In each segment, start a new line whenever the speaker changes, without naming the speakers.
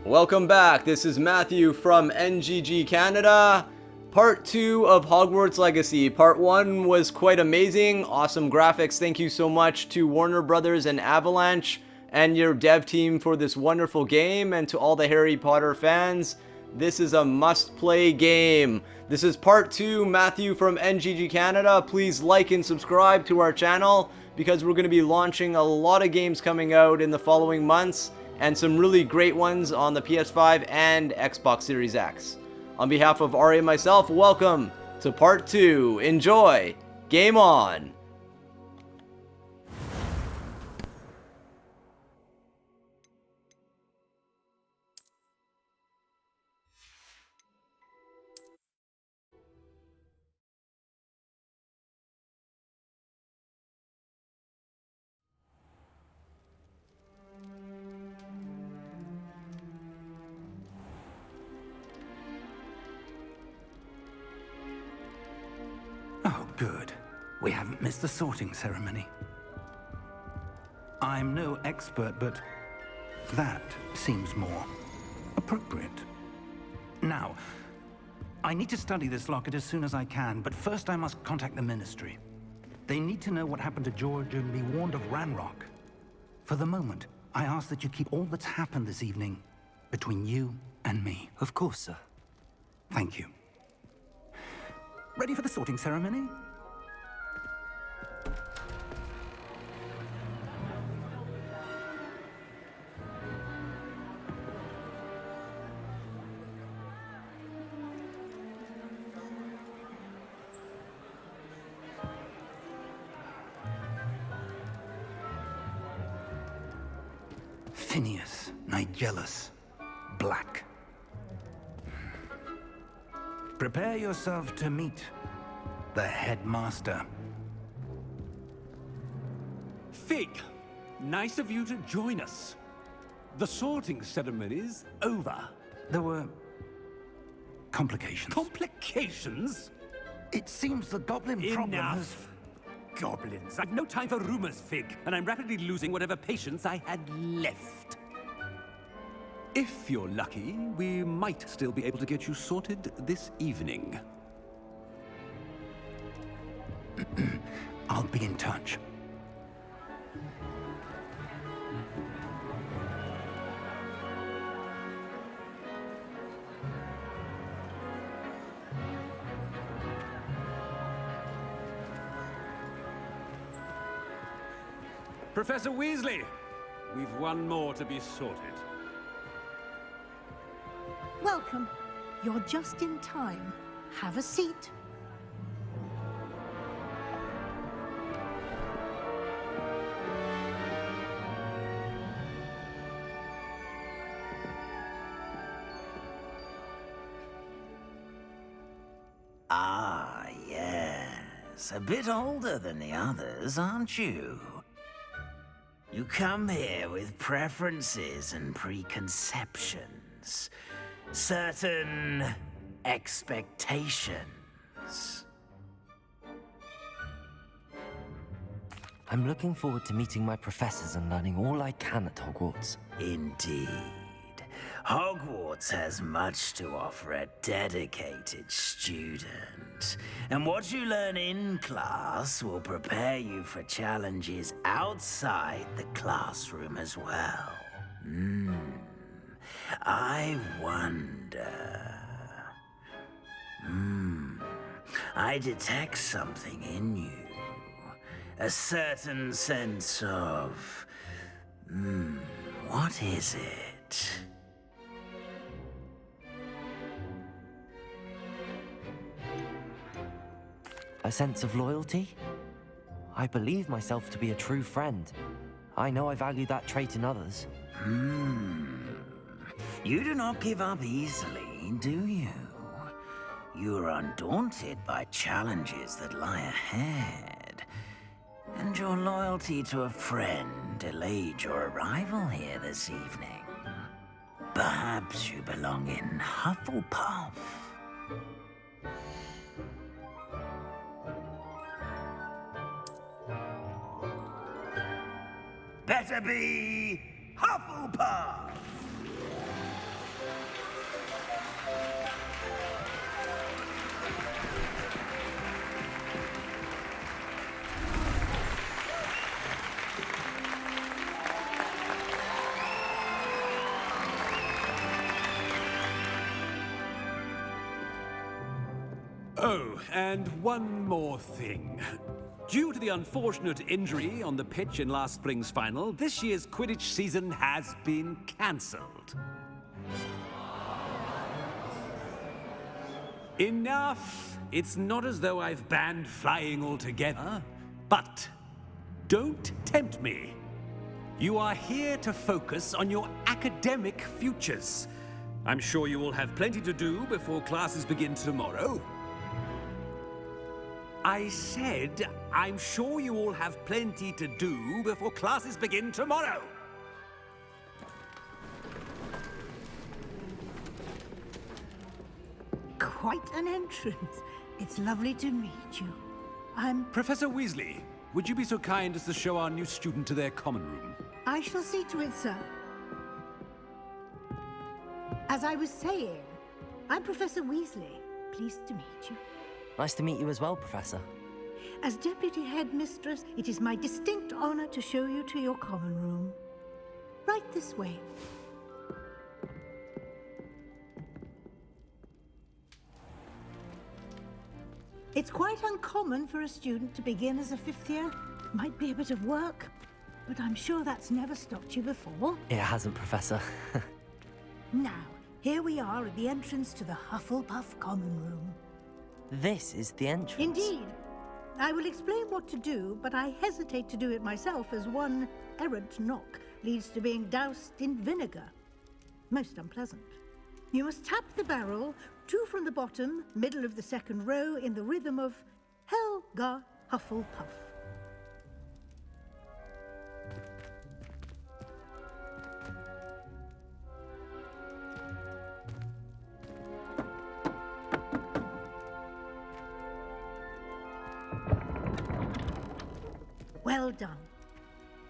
Welcome back. This is Matthew from NGG Canada. Part 2 of Hogwarts Legacy. Part 1 was quite amazing. Awesome graphics. Thank you so much to Warner Brothers and Avalanche and your dev team for this wonderful game, and to all the Harry Potter fans. This is a must-play game. This is Part 2, Matthew from NGG Canada. Please like and subscribe to our channel because we're going to be launching a lot of games coming out in the following months, and some really great ones on the PS5 and Xbox Series X. On behalf of Ari and myself, welcome to Part 2. Enjoy! Game on!
Oh, good. We haven't missed the sorting ceremony. I'm no expert, but that seems more appropriate. Now, I need to study this locket as soon as I can, but first I must contact the Ministry. They need to know what happened to George and be warned of Ranrock. For the moment, I ask that you keep all that's happened this evening between you and me.
Of course, sir.
Thank you. Ready for the sorting ceremony? Phineas, Nigellus, Black. Prepare yourself to meet the headmaster.
Fig, nice of you to join us. The sorting ceremony's over.
There were complications.
Complications?
It seems the goblin problem has...
Enough. Goblins. I've no time for rumors, Fig, and I'm rapidly losing whatever patience I had left. If you're lucky, we might still be able to get you sorted this evening.
I'll be in touch.
Professor Weasley, we've one more to be sorted.
Welcome. You're just in time. Have a seat.
Ah, yes. A bit older than the others, aren't you? You come here with preferences and preconceptions. Certain expectations.
I'm looking forward to meeting my professors and learning all I can at Hogwarts.
Indeed. Hogwarts has much to offer a dedicated student. And what you learn in class will prepare you for challenges outside the classroom as well. I wonder... I detect something in you. A certain sense of... what is it?
A sense of loyalty? I believe myself to be a true friend. I know I value that trait in others.
You do not give up easily, do you? You are undaunted by challenges that lie ahead. And your loyalty to a friend delayed your arrival here this evening. Perhaps you belong in Hufflepuff. Better be Hufflepuff!
Oh, and one more thing. Due to the unfortunate injury on the pitch in last spring's final, this year's Quidditch season has been cancelled. Enough! It's not as though I've banned flying altogether, but don't tempt me. You are here to focus on your academic futures. I'm sure you will have plenty to do before classes begin tomorrow. I said, I'm sure you all have plenty to do before classes begin tomorrow.
Quite an entrance. It's lovely to meet you. I'm...
Professor Weasley, would you be so kind as to show our new student to their common room?
I shall see to it, sir. As I was saying, I'm Professor Weasley. Pleased to meet you.
Nice to meet you as well, Professor.
As Deputy Headmistress, it is my distinct honor to show you to your common room. Right this way. It's quite uncommon for a student to begin as a fifth year. Might be a bit of work, but I'm sure that's never stopped you before.
It hasn't, Professor.
Now, here we are at the entrance to the Hufflepuff Common Room.
This is the entrance.
Indeed. I will explain what to do, but I hesitate to do it myself as one errant knock leads to being doused in vinegar. Most unpleasant. You must tap the barrel, 2 from the bottom, middle of the second row, in the rhythm of Helga Hufflepuff. Well done.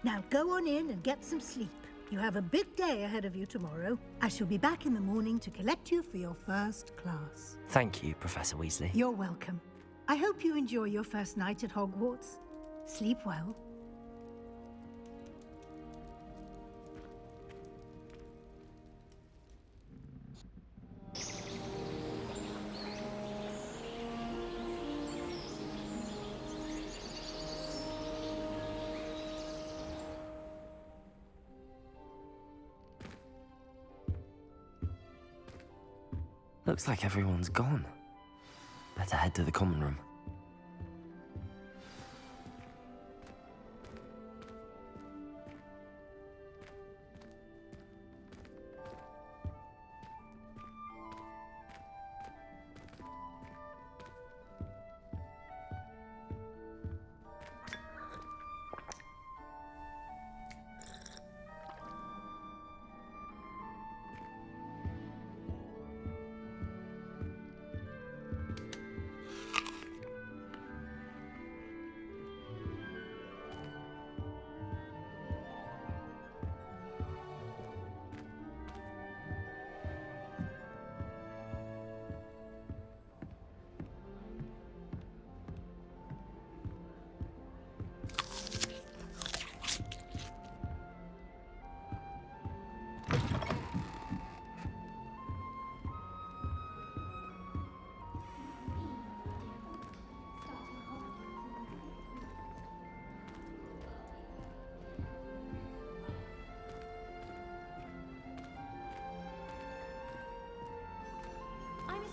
Now go on in and get some sleep. You have a big day ahead of you tomorrow. I shall be back in the morning to collect you for your first class.
Thank you, Professor Weasley.
You're welcome. I hope you enjoy your first night at Hogwarts. Sleep well.
Looks like everyone's gone. Better head to the common room.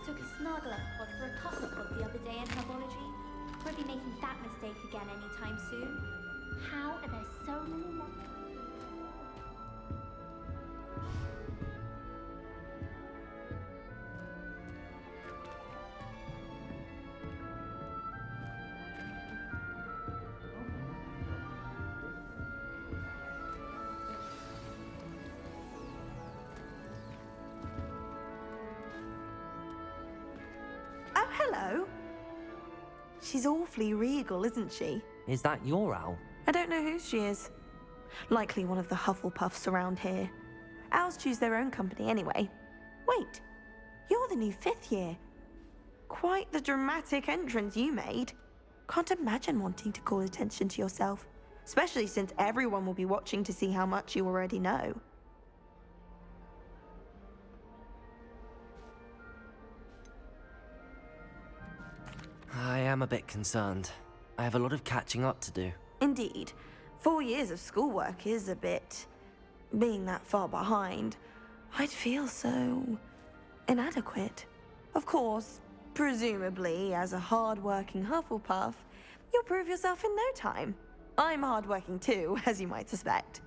Took a Snargleff pod for a Cufflepod the other day in herbology. Won't be making that mistake again anytime soon. How are there so many more?
Hello. She's awfully regal, isn't she?
Is that your owl?
I don't know who she is. Likely one of the Hufflepuffs around here. Owls choose their own company anyway. Wait, you're the new 5th year. Quite the dramatic entrance you made. Can't imagine wanting to call attention to yourself, especially since everyone will be watching to see how much you already know.
I am a bit concerned. I have a lot of catching up to do.
Indeed. 4 years of schoolwork is a bit... Being that far behind, I'd feel so... inadequate. Of course, presumably, as a hard-working Hufflepuff, you'll prove yourself in no time. I'm hard-working too, as you might suspect.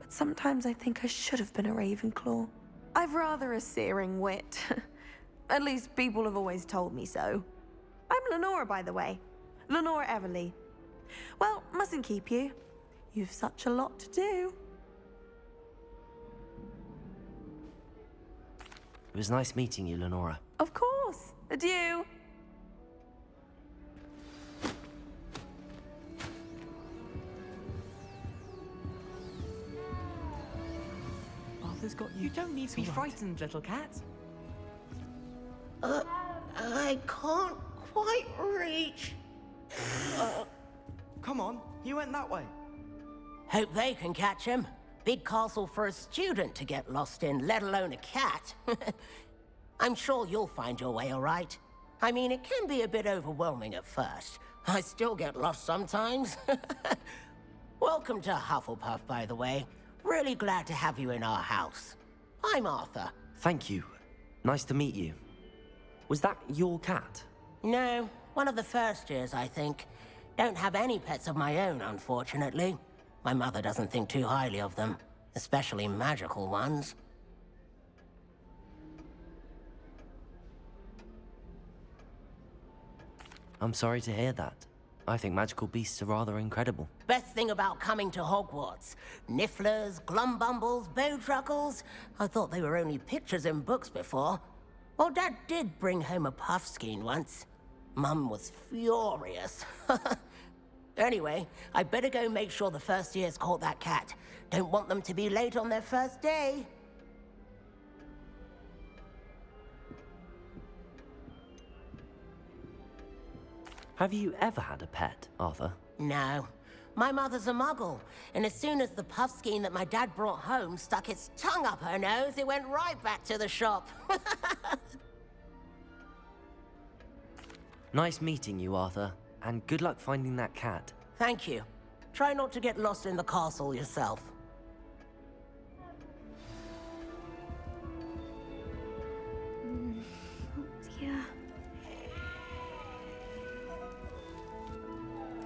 But sometimes I think I should have been a Ravenclaw. I've rather a searing wit. At least people have always told me so. I'm Lenora, by the way. Lenora Everly. Well, mustn't keep you. You've such a lot to do.
It was nice meeting you, Lenora.
Of course. Adieu.
Arthur's got you.
You don't need to be frightened, little cat.
I can't quite reach.
Come on, you went that way.
Hope they can catch him. Big castle for a student to get lost in, let alone a cat. I'm sure you'll find your way all right. I mean, it can be a bit overwhelming at first. I still get lost sometimes. Welcome to Hufflepuff, by the way. Really glad to have you in our house. I'm Arthur.
Thank you. Nice to meet you. Was that your cat?
No, one of the first years, I think. Don't have any pets of my own, unfortunately. My mother doesn't think too highly of them, especially magical ones.
I'm sorry to hear that. I think magical beasts are rather incredible.
Best thing about coming to Hogwarts. Nifflers, glumbumbles, bowtruckles. I thought they were only pictures in books before. Well, Dad did bring home a puffskein once. Mum was furious. Anyway, I better go make sure the first years caught that cat. Don't want them to be late on their first day.
Have you ever had a pet, Arthur?
No. My mother's a muggle, and as soon as the puffskein that my dad brought home stuck its tongue up her nose, it went right back to the shop.
Nice meeting you, Arthur. And good luck finding that cat.
Thank you. Try not to get lost in the castle yourself.
Yeah.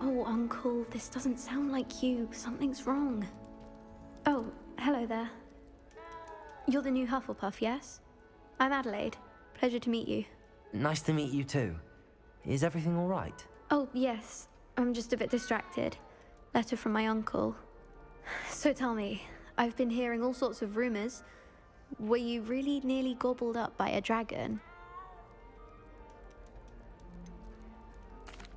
Oh, Uncle, this doesn't sound like you. Something's wrong. Oh, hello there. You're the new Hufflepuff, yes? I'm Adelaide. Pleasure to meet you.
Nice to meet you too. Is everything all right?
Oh, yes. I'm just a bit distracted. Letter from my uncle. So tell me, I've been hearing all sorts of rumors. Were you really nearly gobbled up by a dragon?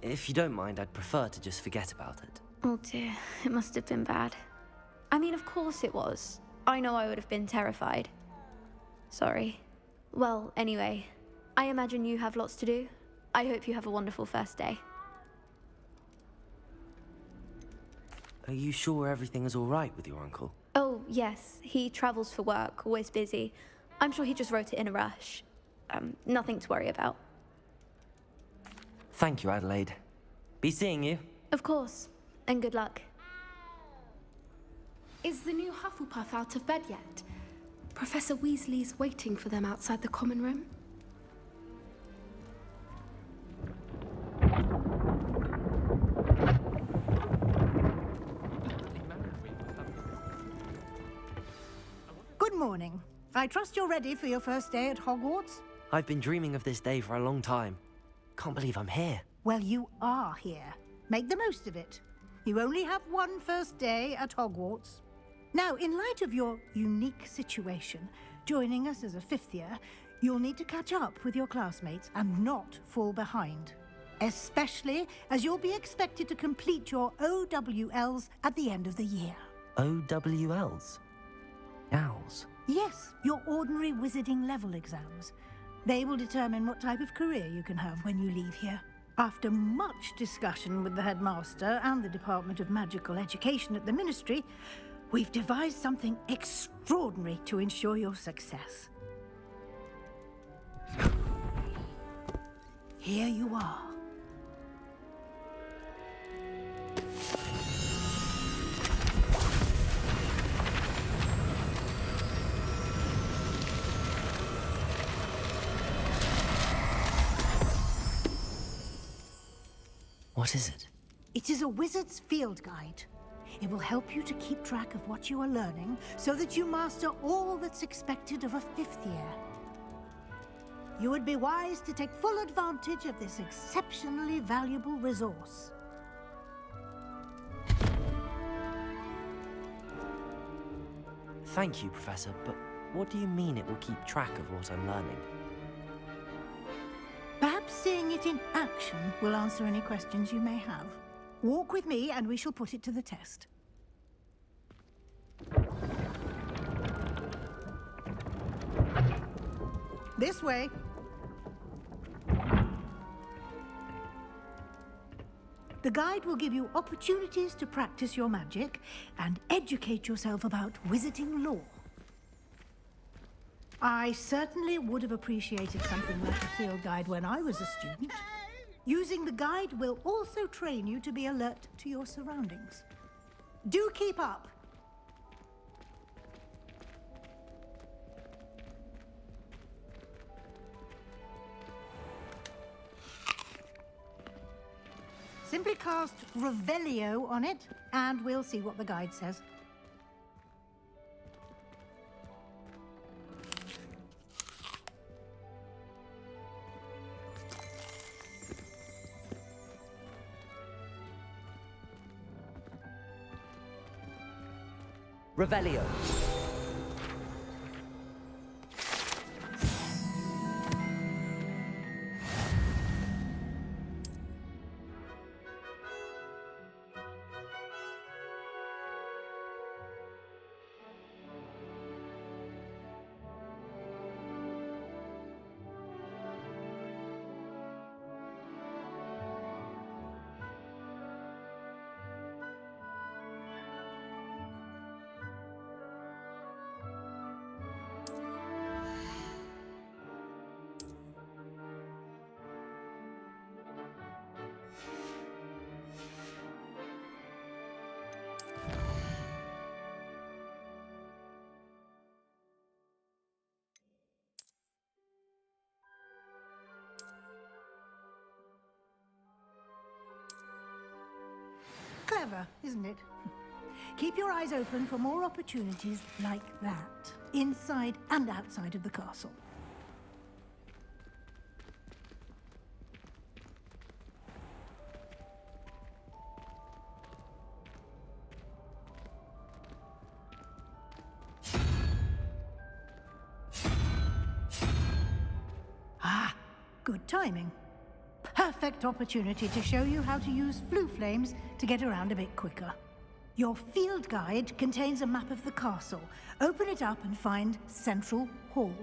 If you don't mind, I'd prefer to just forget about it.
Oh dear, it must have been bad. I mean, of course it was. I know I would have been terrified. Sorry. Well, anyway, I imagine you have lots to do. I hope you have a wonderful first day.
Are you sure everything is all right with your uncle?
Oh, yes. He travels for work, always busy. I'm sure he just wrote it in a rush. Nothing to worry about.
Thank you, Adelaide. Be seeing you.
Of course. And good luck.
Is the new Hufflepuff out of bed yet? Professor Weasley's waiting for them outside the common room.
Good morning. I trust you're ready for your first day at Hogwarts?
I've been dreaming of this day for a long time. Can't believe I'm here.
Well, you are here. Make the most of it. You only have one first day at Hogwarts. Now, in light of your unique situation, joining us as a fifth year, you'll need to catch up with your classmates and not fall behind. Especially as you'll be expected to complete your OWLs at the end of the year.
OWLs? Owls?
Yes, your ordinary wizarding level exams. They will determine what type of career you can have when you leave here. After much discussion with the headmaster and the Department of Magical Education at the Ministry, we've devised something extraordinary to ensure your success. Here you are.
What is it?
It is a wizard's field guide. It will help you to keep track of what you are learning so that you master all that's expected of a 5th year. You would be wise to take full advantage of this exceptionally valuable resource.
Thank you, Professor, but what do you mean it will keep track of what I'm learning?
Perhaps seeing it in action will answer any questions you may have. Walk with me and we shall put it to the test. This way. The guide will give you opportunities to practice your magic and educate yourself about wizarding lore. I certainly would have appreciated something like a field guide when I was a student. Using the guide will also train you to be alert to your surroundings. Do keep up! Simply cast Revelio on it, and we'll see what the guide says.
Revelio.
Clever, isn't it? Keep your eyes open for more opportunities like that, inside and outside of the castle. Ah, good timing. Perfect opportunity to show you how to use flue flames to get around a bit quicker. Your field guide contains a map of the castle. Open it up and find Central Hall.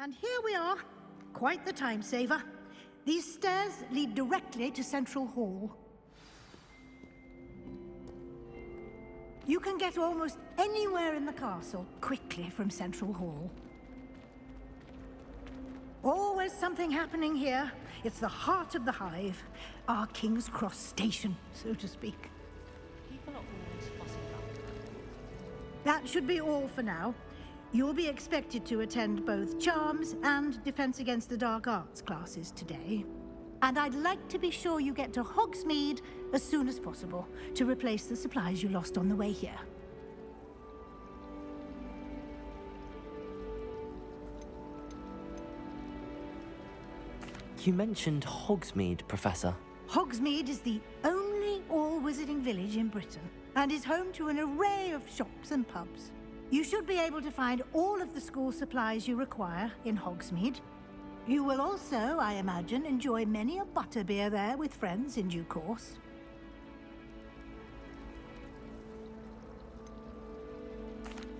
And here we are. Quite the time saver. These stairs lead directly to Central Hall. You can get almost anywhere in the castle quickly from Central Hall. Always something happening here. It's the heart of the hive. Our King's Cross station, so to speak.
People are always fussing about
That should be all for now. You'll be expected to attend both Charms and Defense Against the Dark Arts classes today. And I'd like to be sure you get to Hogsmeade as soon as possible to replace the supplies you lost on the way here.
You mentioned Hogsmeade, Professor.
Hogsmeade is the only all-wizarding village in Britain and is home to an array of shops and pubs. You should be able to find all of the school supplies you require in Hogsmeade. You will also, I imagine, enjoy many a butterbeer there with friends in due course.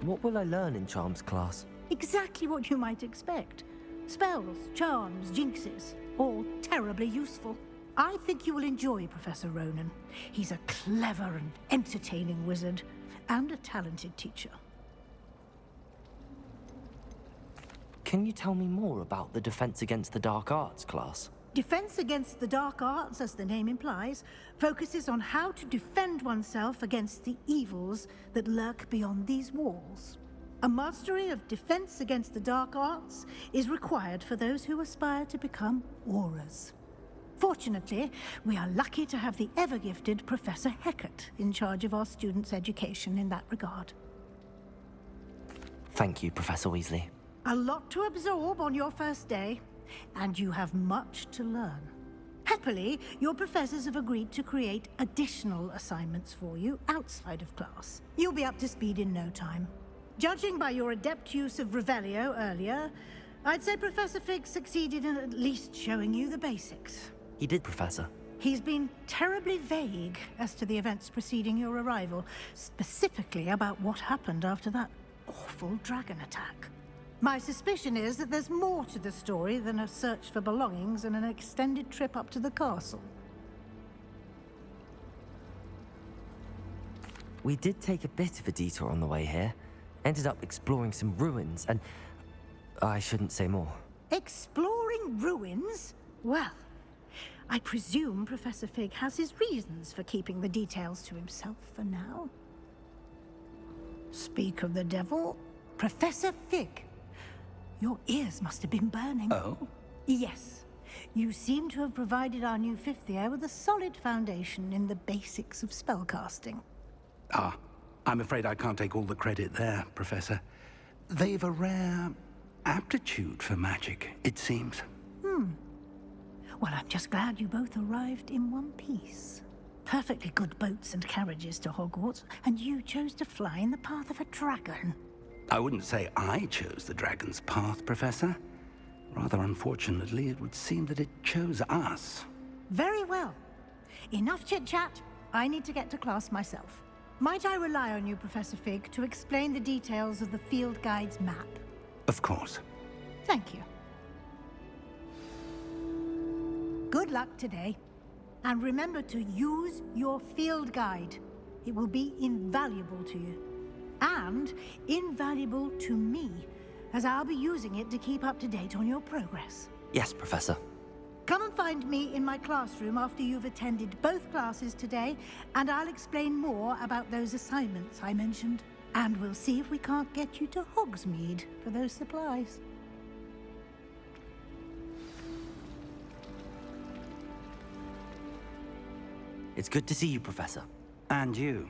What will I learn in Charms class?
Exactly what you might expect. Spells, charms, jinxes, all terribly useful. I think you will enjoy Professor Ronan. He's a clever and entertaining wizard, and a talented teacher.
Can you tell me more about the Defense Against the Dark Arts class?
Defense Against the Dark Arts, as the name implies, focuses on how to defend oneself against the evils that lurk beyond these walls. A mastery of Defense Against the Dark Arts is required for those who aspire to become Aurors. Fortunately, we are lucky to have the ever-gifted Professor Hecat in charge of our students' education in that regard.
Thank you, Professor Weasley.
A lot to absorb on your first day, and you have much to learn. Happily, your professors have agreed to create additional assignments for you outside of class. You'll be up to speed in no time. Judging by your adept use of Revelio earlier, I'd say Professor Fig succeeded in at least showing you the basics.
He did, Professor.
He's been terribly vague as to the events preceding your arrival, specifically about what happened after that awful dragon attack. My suspicion is that there's more to the story than a search for belongings and an extended trip up to the castle.
We did take a bit of a detour on the way here. Ended up exploring some ruins and... I shouldn't say more.
Exploring ruins? Well, I presume Professor Fig has his reasons for keeping the details to himself for now. Speak of the devil, Professor Fig. Your ears must have been burning.
Oh?
Yes. You seem to have provided our new fifth year with a solid foundation in the basics of spellcasting.
Ah, I'm afraid I can't take all the credit there, Professor. They've a rare aptitude for magic, it seems.
Well, I'm just glad you both arrived in one piece. Perfectly good boats and carriages to Hogwarts, and you chose to fly in the path of a dragon.
I wouldn't say I chose the dragon's path, Professor. Rather unfortunately, it would seem that it chose us.
Very well. Enough chit-chat. I need to get to class myself. Might I rely on you, Professor Fig, to explain the details of the field guide's map?
Of course.
Thank you. Good luck today. And remember to use your field guide. It will be invaluable to you. And invaluable to me, as I'll be using it to keep up to date on your progress.
Yes, Professor.
Come and find me in my classroom after you've attended both classes today, and I'll explain more about those assignments I mentioned. And we'll see if we can't get you to Hogsmeade for those supplies.
It's good to see you, Professor.
And you.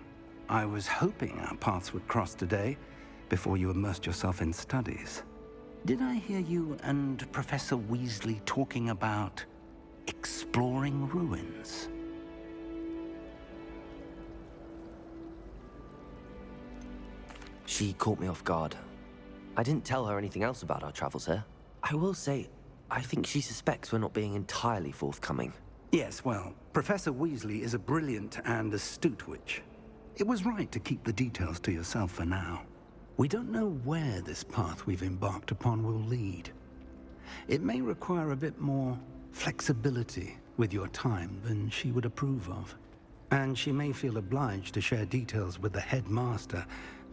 I was hoping our paths would cross today, before you immersed yourself in studies. Did I hear you and Professor Weasley talking about exploring ruins?
She caught me off guard. I didn't tell her anything else about our travels here. I will say, I think she suspects we're not being entirely forthcoming.
Yes, well, Professor Weasley is a brilliant and astute witch. It was right to keep the details to yourself for now. We don't know where this path we've embarked upon will lead. It may require a bit more flexibility with your time than she would approve of. And she may feel obliged to share details with the headmaster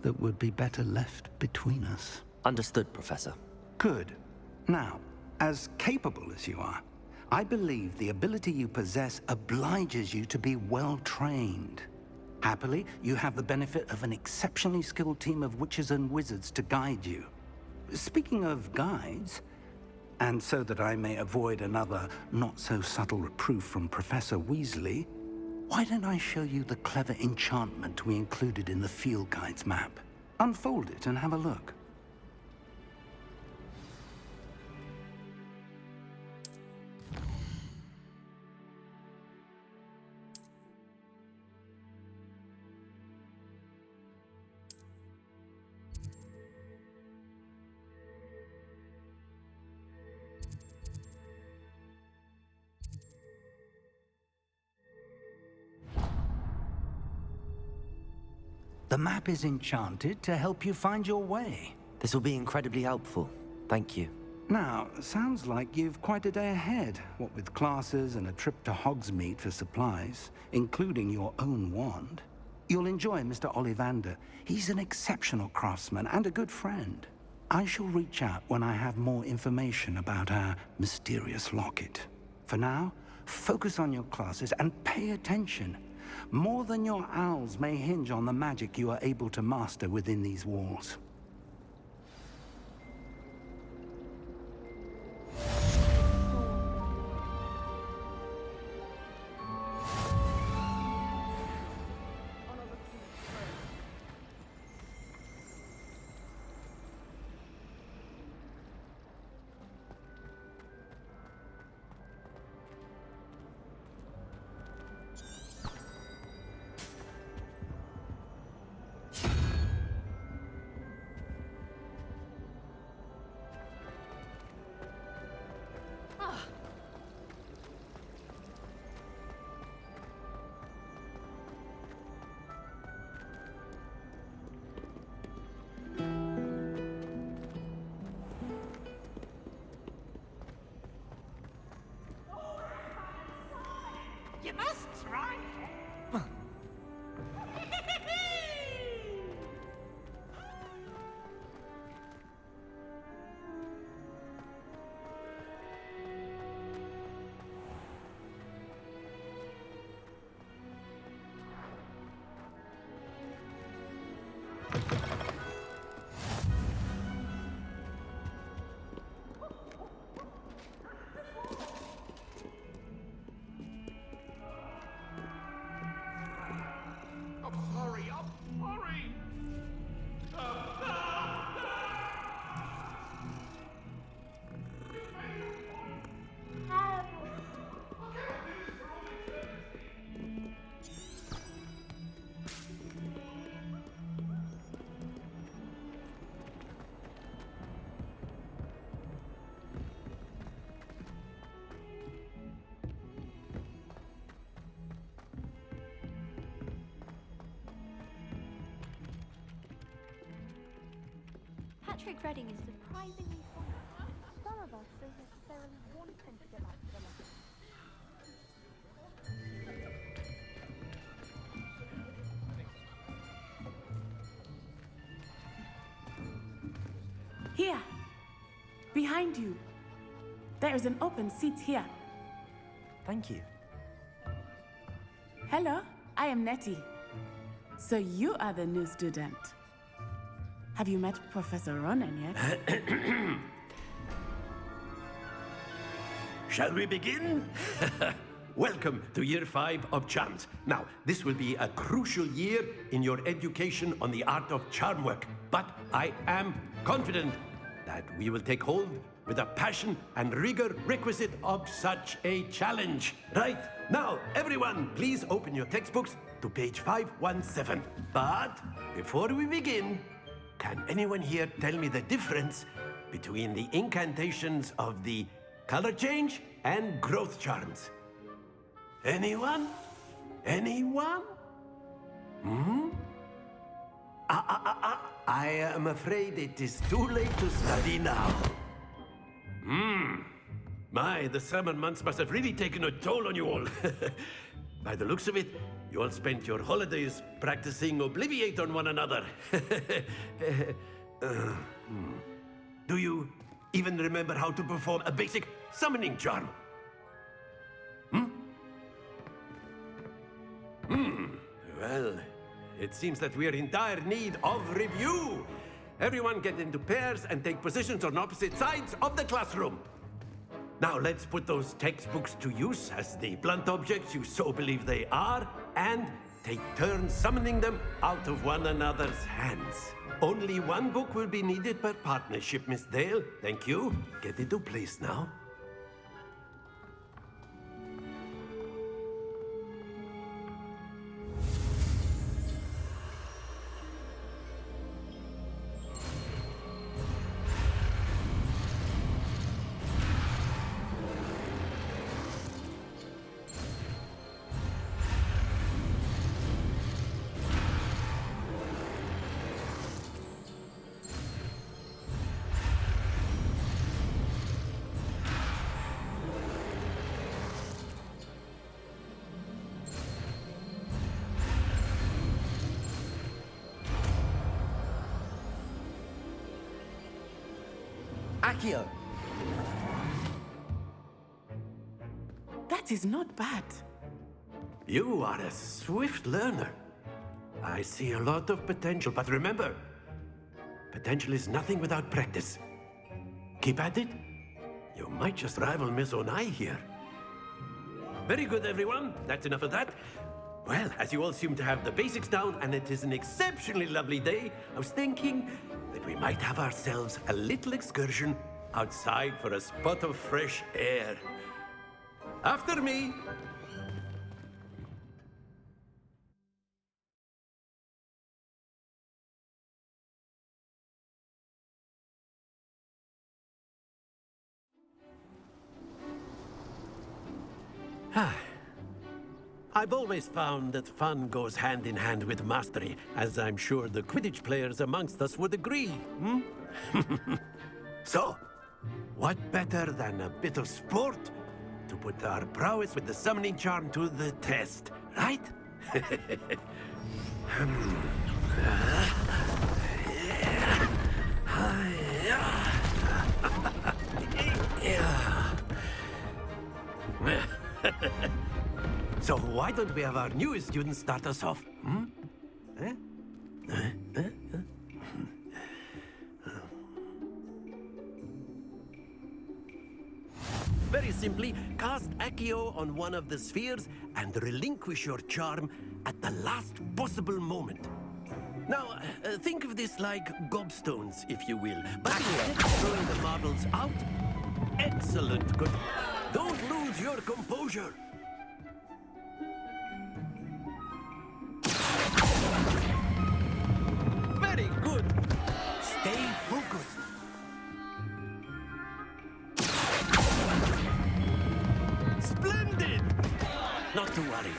that would be better left between us.
Understood, Professor.
Good. Now, as capable as you are, I believe the ability you possess obliges you to be well-trained. Happily, you have the benefit of an exceptionally skilled team of witches and wizards to guide you. Speaking of guides, and so that I may avoid another not-so-subtle reproof from Professor Weasley, why don't I show you the clever enchantment we included in the field guide's map? Unfold it and have a look. The map is enchanted to help you find your way.
This will be incredibly helpful. Thank you.
Now, sounds like you've quite a day ahead, what with classes and a trip to Hogsmeade for supplies, including your own wand. You'll enjoy Mr. Ollivander. He's an exceptional craftsman and a good friend. I shall reach out when I have more information about our mysterious locket. For now, focus on your classes and pay attention. More than your owls may hinge on the magic you are able to master within these walls.
You must try.
Patrick Redding is surprisingly fond. Some of us don't necessarily want him to get back to the left.
Here! Behind you. There is an open seat here.
Thank you.
Hello, I am Nettie. So you are the new student. Have you met Professor Ronan yet?
Shall we begin? Welcome to Year 5 of Charms. Now, this will be a crucial year in your education on the art of charm work, but I am confident that we will take hold with the passion and rigor requisite of such a challenge. Right, now, everyone, please open your textbooks to page 517. But before we begin, can anyone here tell me the difference between the incantations of the color change and growth charms? Anyone? Anyone? I am afraid it is too late to study now. My, the summer months must have really taken a toll on you all. By the looks of it, you all spent your holidays practicing Obliviate on one another. Do you even remember how to perform a basic summoning charm? Well, it seems that we are in dire need of review. Everyone get into pairs and take positions on opposite sides of the classroom. Now let's put those textbooks to use as the blunt objects you so believe they are, and take turns summoning them out of one another's hands. Only one book will be needed per partnership, Miss Dale. Thank you. Get into place now.
Accio!
That is not bad.
You are a swift learner. I see a lot of potential, but remember, potential is nothing without practice. Keep at it. You might just rival Miss Onai here. Very good, everyone. That's enough of that. Well, as you all seem to have the basics down, and it is an exceptionally lovely day, I was thinking that we might have ourselves a little excursion outside for a spot of fresh air. After me. I've always found that fun goes hand in hand with mastery, as I'm sure the Quidditch players amongst us would agree, hmm? So, what better than a bit of sport to put our prowess with the summoning charm to the test, right? So why don't we have our newest student start us off? Hmm? Very simply, cast Accio on one of the spheres and relinquish your charm at the last possible moment. Now, think of this like gobstones, if you will. But instead of throwing the marbles out, excellent. Good. Don't lose your composure. Very good. Stay focused. Splendid! Not to worry.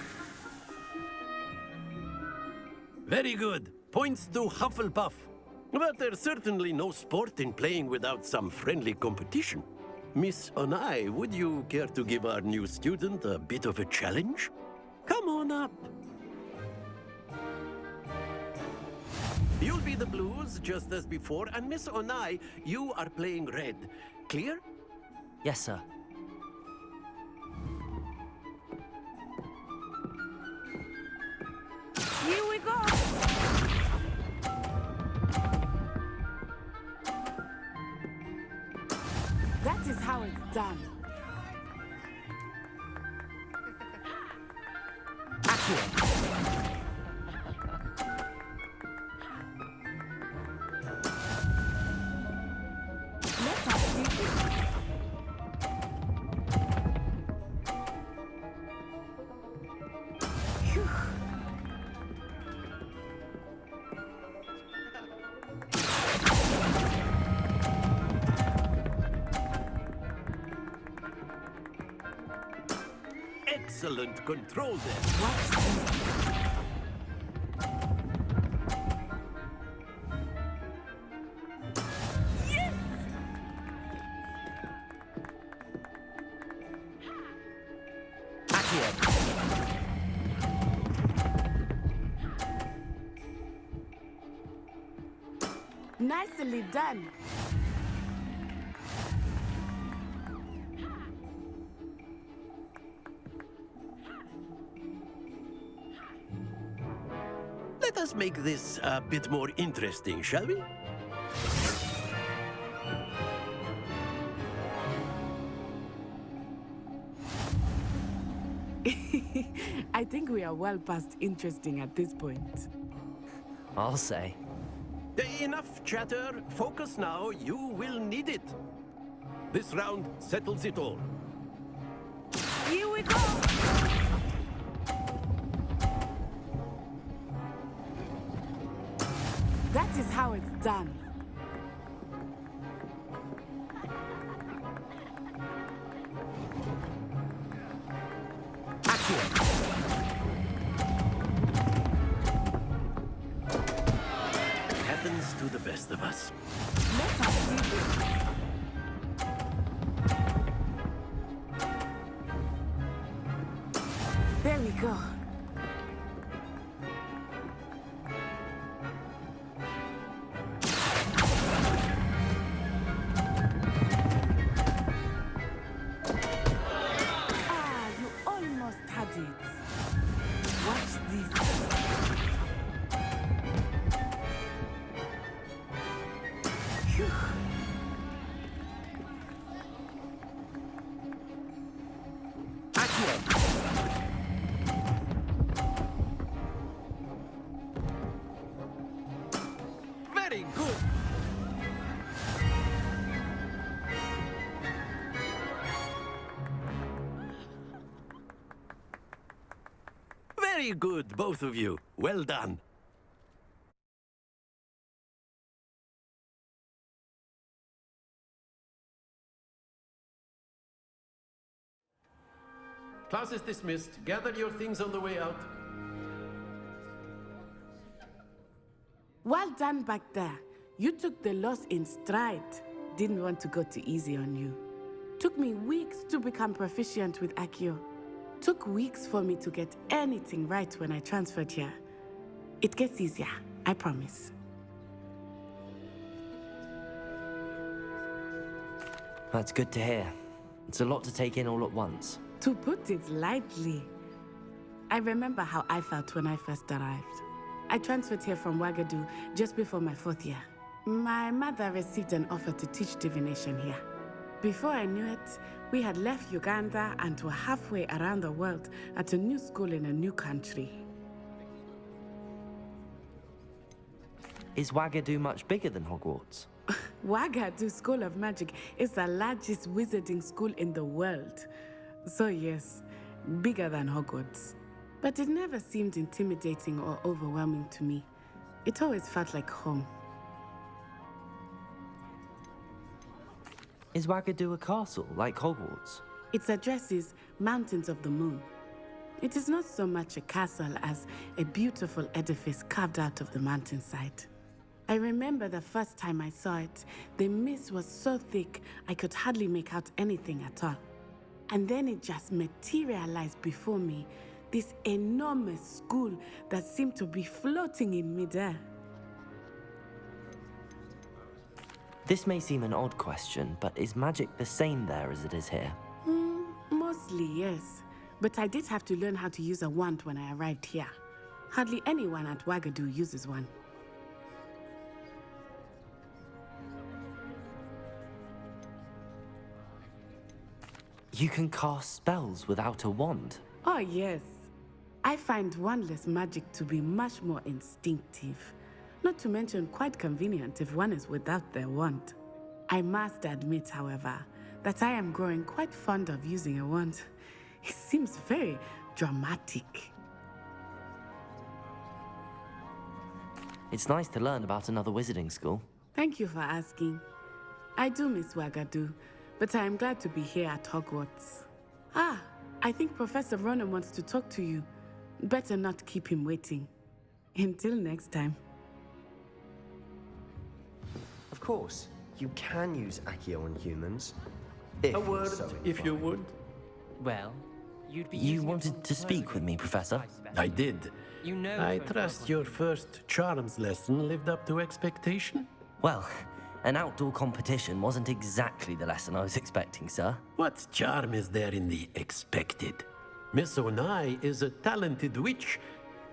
Very good. Points to Hufflepuff. But there's certainly no sport in playing without some friendly competition. Miss Onai, would you care to give our new student a bit of a challenge? Come on up. You'll be the blues, just as before, and Miss Onai, you are playing red. Clear?
Yes, sir.
Here we go! That is how it's done. Let us see this. Phew.
Excellent control there.
Watch this. Yes! Nicely done.
Let us make this a bit more interesting, shall we?
I think we are well past interesting at this point.
I'll say.
Enough chatter. Focus now. You will need it. This round settles it all.
Here we go! That is how it's done.
Happens to the best of us.
Let us see this. There we go. it. Watch this. Phew.
Very good. Very good, both of you. Well done. Class is dismissed. Gather your things on the way out.
Well done back there. You took the loss in stride. Didn't want to go too easy on you. Took me weeks to become proficient with Accio. Took weeks for me to get anything right when I transferred here. It gets easier, I promise.
That's good to hear. It's a lot to take in all at once.
To put it lightly, I remember how I felt when I first arrived. I transferred here from Wagadu just before my 4th year. My mother received an offer to teach divination here. Before I knew it, we had left Uganda and were halfway around the world at a new school in a new country.
Is Wagadu much bigger than Hogwarts?
Wagadu School of Magic is the largest wizarding school in the world. So yes, bigger than Hogwarts. But it never seemed intimidating or overwhelming to me. It always felt like home.
Is Wagadu a castle, like Hogwarts?
Its address is Mountains of the Moon. It is not so much a castle as a beautiful edifice carved out of the mountainside. I remember the first time I saw it, the mist was so thick I could hardly make out anything at all. And then it just materialized before me, this enormous school that seemed to be floating in midair.
This may seem an odd question, but is magic the same there as it is here?
Mostly, yes. But I did have to learn how to use a wand when I arrived here. Hardly anyone at Wagadu uses one.
You can cast spells without a wand?
Oh, yes. I find wandless magic to be much more instinctive. Not to mention quite convenient if one is without their wand. I must admit, however, that I am growing quite fond of using a wand. It seems very dramatic.
It's nice to learn about another wizarding school.
Thank you for asking. I do miss Wagadu, but I am glad to be here at Hogwarts. Ah, I think Professor Ronan wants to talk to you. Better not keep him waiting. Until next time.
Of course, you can use Accio on humans.
A word, if you would.
Well, you'd be.
You wanted to speak with me, Professor?
I did.
You know.
I trust your first charms lesson lived up to expectation?
Well, an outdoor competition wasn't exactly the lesson I was expecting, sir.
What charm is there in the expected? Miss Onai is a talented witch.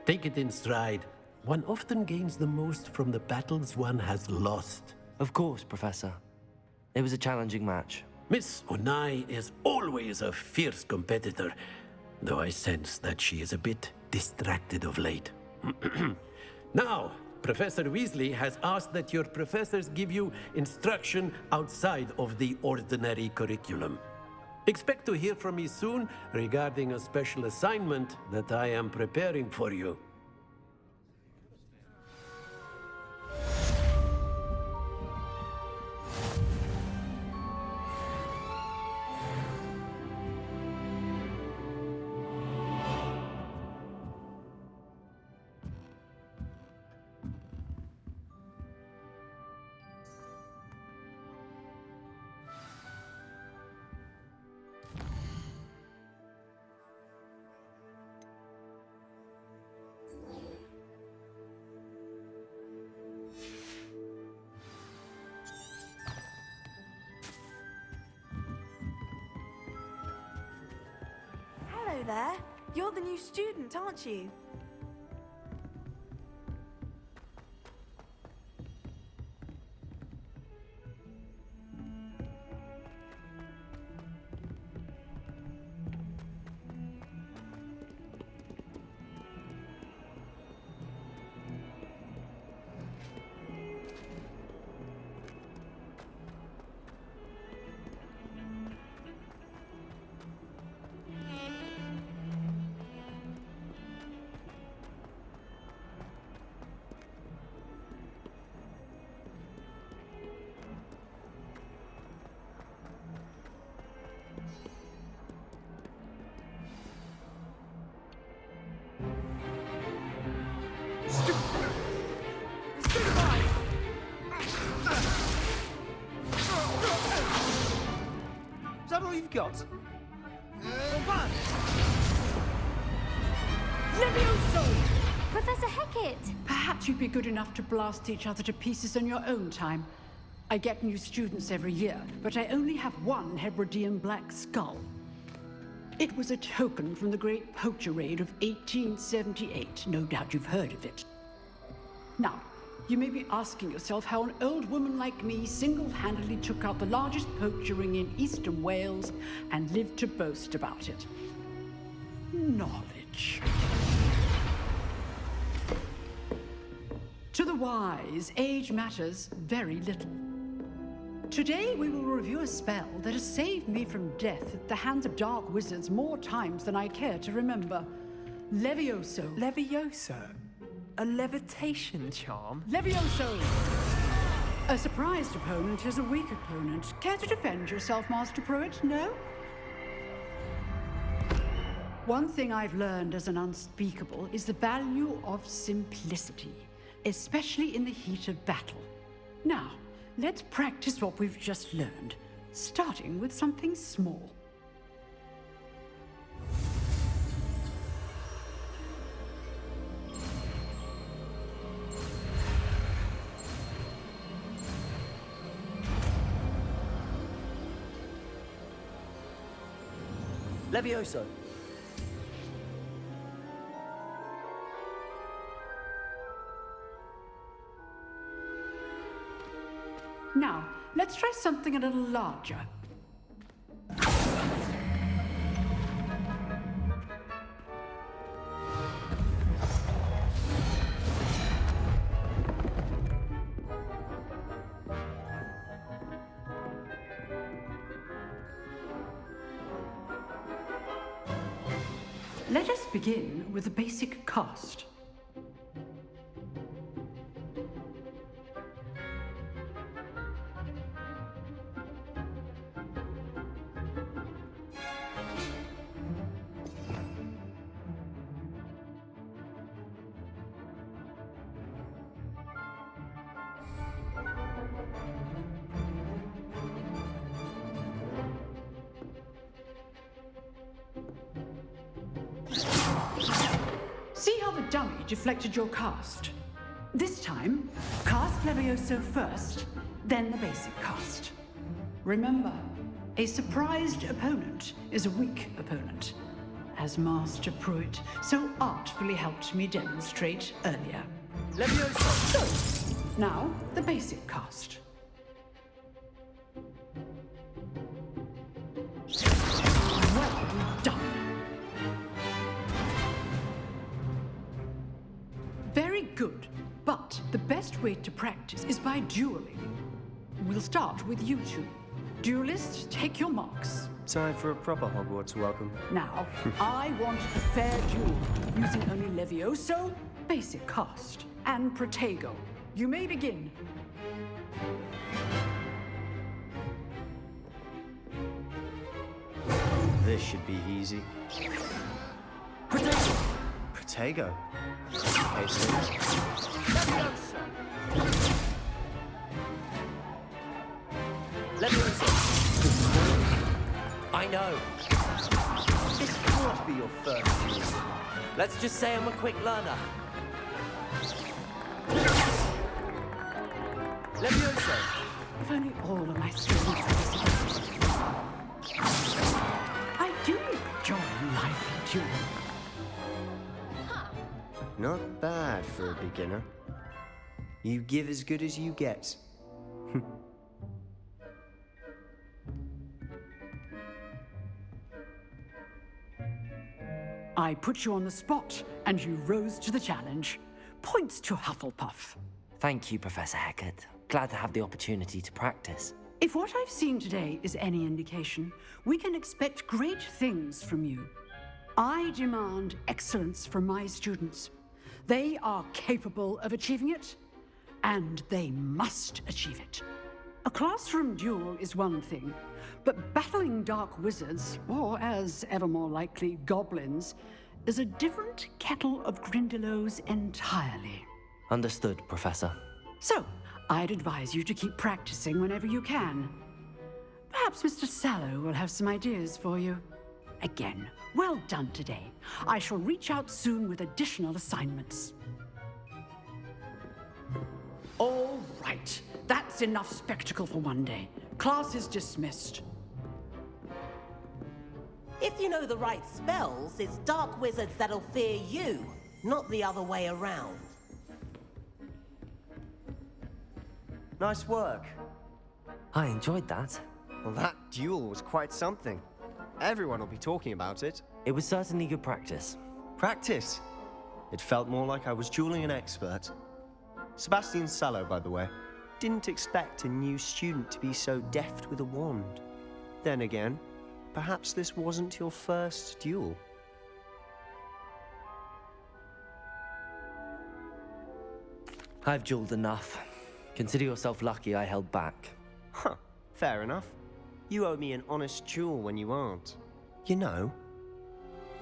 Take it in stride. One often gains the most from the battles one has lost.
Of course, Professor. It was a challenging match.
Miss Onai is always a fierce competitor, though I sense that she is a bit distracted of late. Now, Professor Weasley has asked that your professors give you instruction outside of the ordinary curriculum. Expect to hear from me soon regarding a special assignment that I am preparing for you.
Hello there. You're the new student, aren't you?
Is that all you've got?
Levioso!
Professor Hecat!
Perhaps you'd be good enough to blast each other to pieces on your own time. I get new students every year, but I only have one Hebridean black skull. It was a token from the Great Poacher Raid of 1878. No doubt you've heard of it. Now, you may be asking yourself how an old woman like me single-handedly took out the largest poacher ring in eastern Wales and lived to boast about it. Knowledge. To the wise, age matters very little. Today we will review a spell that has saved me from death at the hands of dark wizards more times than I care to remember. Levioso.
Levioso? A levitation charm?
Levioso! A surprised opponent is a weak opponent. Care to defend yourself, Master Pruitt? No? One thing I've learned as an unspeakable is the value of simplicity, especially in the heat of battle. Now, let's practice what we've just learned, starting with something small.
Levioso.
Now, let's try something a little larger. Let us begin with the basic cast. See how the dummy deflected your cast? This time, cast Levioso first, then the basic cast. Remember, a surprised opponent is a weak opponent, as Master Pruitt so artfully helped me demonstrate earlier.
Levioso!
So, now the basic cast. Well done. Very good, but the best way to practice is by dueling. We'll start with you two. Duelists, take your marks.
Time for a proper Hogwarts welcome.
Now, I want a fair duel, using only Levioso, basic cast, and Protego. You may begin.
This should be easy.
Protego!
Protego. Okay, so
Levioso!
I know.
This can't be your first use.
Let's just say I'm a quick learner.
Levioso!
If only all of my students were this. I do enjoy lively duel.
Not bad for a beginner. You give as good as you get.
I put you on the spot, and you rose to the challenge. Points to Hufflepuff.
Thank you, Professor Hecat. Glad to have the opportunity to practice.
If what I've seen today is any indication, we can expect great things from you. I demand excellence from my students. They are capable of achieving it, and they must achieve it. A classroom duel is one thing, but battling dark wizards, or as ever more likely, goblins, is a different kettle of Grindylows entirely.
Understood, Professor.
So, I'd advise you to keep practicing whenever you can. Perhaps Mr. Sallow will have some ideas for you. Again, well done today. I shall reach out soon with additional assignments. All right, that's enough spectacle for one day. Class is dismissed.
If you know the right spells, it's dark wizards that'll fear you, not the other way around.
Nice work.
I enjoyed that.
Well, that duel was quite something. Everyone will be talking about it.
It was certainly good practice.
Practice? It felt more like I was dueling an expert. Sebastian Sallow, by the way. Didn't expect a new student to be so deft with a wand. Then again, perhaps this wasn't your first duel.
I've dueled enough. Consider yourself lucky I held back.
Huh, fair enough. You owe me an honest duel when you aren't. You know,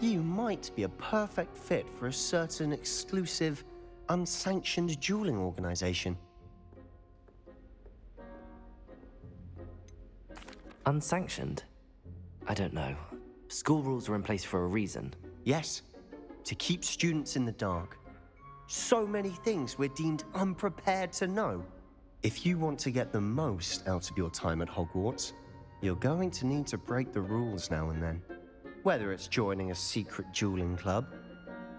you might be a perfect fit for a certain exclusive, unsanctioned dueling organization.
Unsanctioned? I don't know. School rules are in place for a reason.
Yes, to keep students in the dark. So many things we're deemed unprepared to know. If you want to get the most out of your time at Hogwarts, you're going to need to break the rules now and then. Whether it's joining a secret dueling club,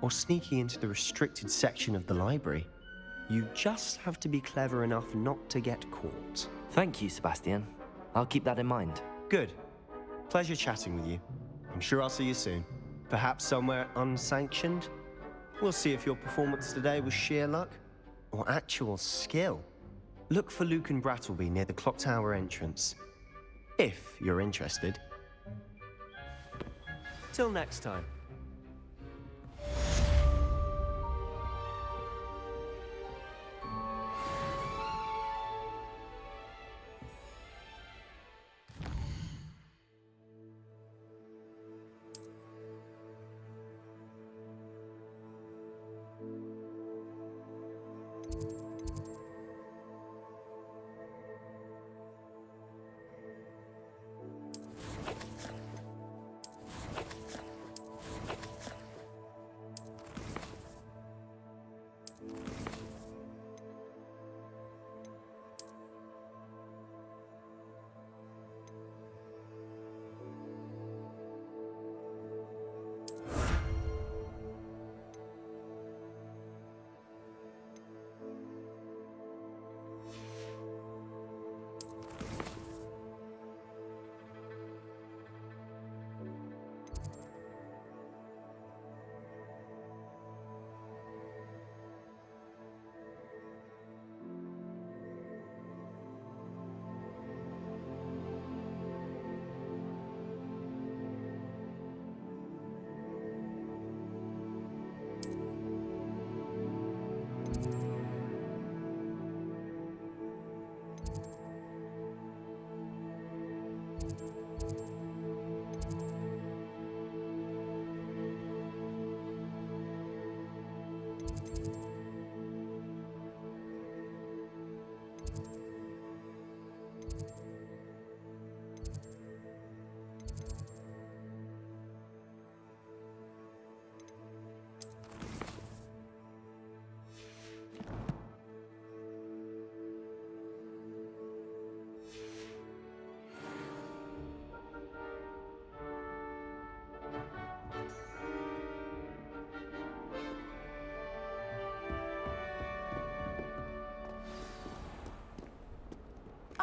or sneaking into the restricted section of the library, you just have to be clever enough not to get caught.
Thank you, Sebastian. I'll keep that in mind.
Good. Pleasure chatting with you. I'm sure I'll see you soon. Perhaps somewhere unsanctioned? We'll see if your performance today was sheer luck, or actual skill. Look for Luke and Brattleby near the clock tower entrance. If you're interested. Till next time.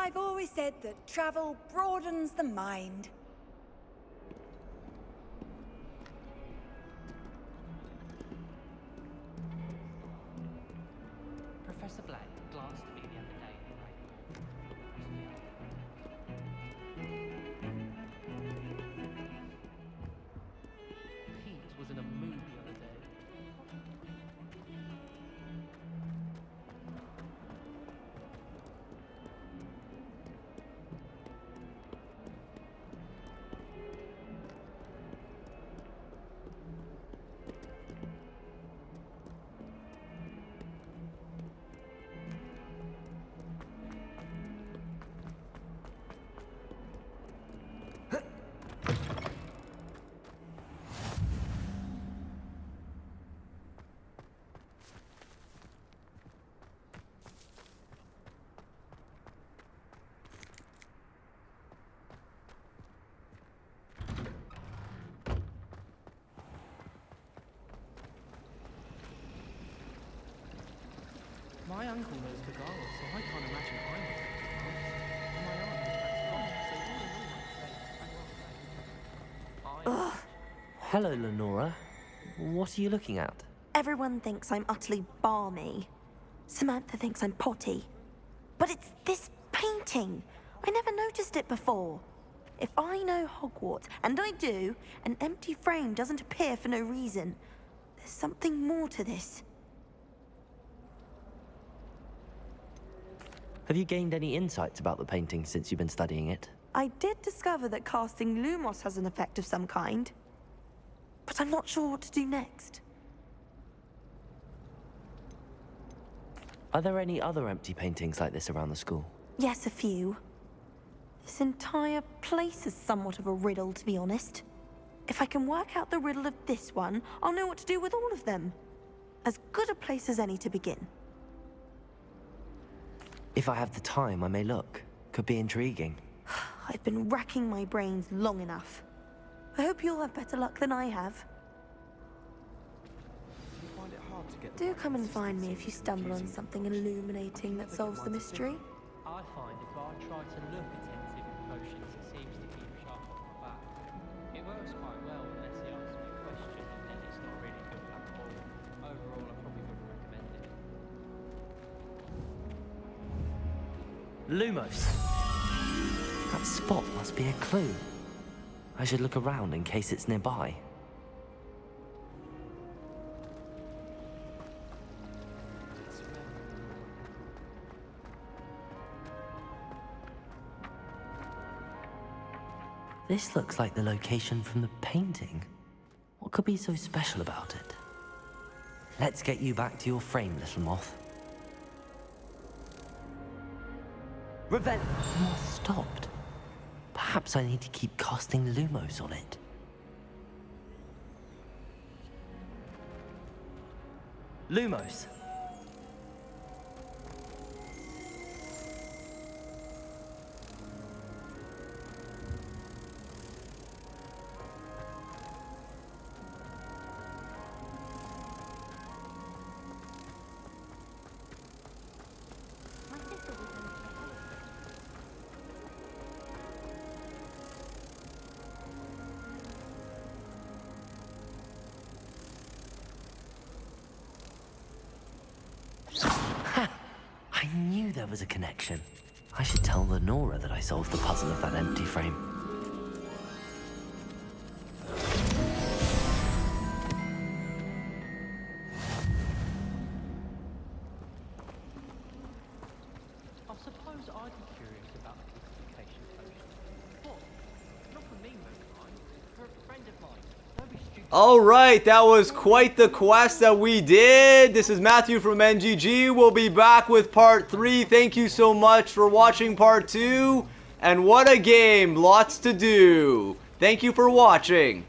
I've always said that travel broadens the mind.
Professor Black glanced at me the other day Pete was in a mood the other day. My uncle knows Kagara, so I can't imagine I would take the chance. And my aunt is French, so all in all, I'd say
Hello, Lenora. What are you looking at?
Everyone thinks I'm utterly balmy. Samantha thinks I'm potty. But it's this painting. I never noticed it before. If I know Hogwarts, and I do, an empty frame doesn't appear for no reason. There's something more to this.
Have you gained any insights about the painting since you've been studying it?
I did discover that casting Lumos has an effect of some kind. But I'm not sure what to do next.
Are there any other empty paintings like this around the school?
Yes, a few. This entire place is somewhat of a riddle, to be honest. If I can work out the riddle of this one, I'll know what to do with all of them. As good a place as any to begin.
If I have the time, I may look. Could be intriguing.
I've been racking my brains long enough. I hope you'll have better luck than I have. Do come and find me if you stumble on something illuminating that solves the mystery.
I find if I try to look attentive with potions, it seems to keep sharp on my back. It works quite well unless he asks me a question, and then it's not really good at all. Overall, I probably wouldn't recommend it.
Lumos! That spot must be a clue. I should look around in case it's nearby. This looks like the location from the painting. What could be so special about it? Let's get you back to your frame, little moth. Revenge! The moth stopped. Perhaps I need to keep casting Lumos on it. Lumos! I knew there was a connection. I should tell Lenora that I solved the puzzle of that empty frame.
I suppose I'd be curious about the classification potion. What? Not for me, Moonlight. For a friend of mine. Don't be stupid.
Alright, that was quite the quest that we did. This is Matthew from NGG. We'll be back with part 3. Thank you so much for watching part 2. And what a game. Lots to do. Thank you for watching.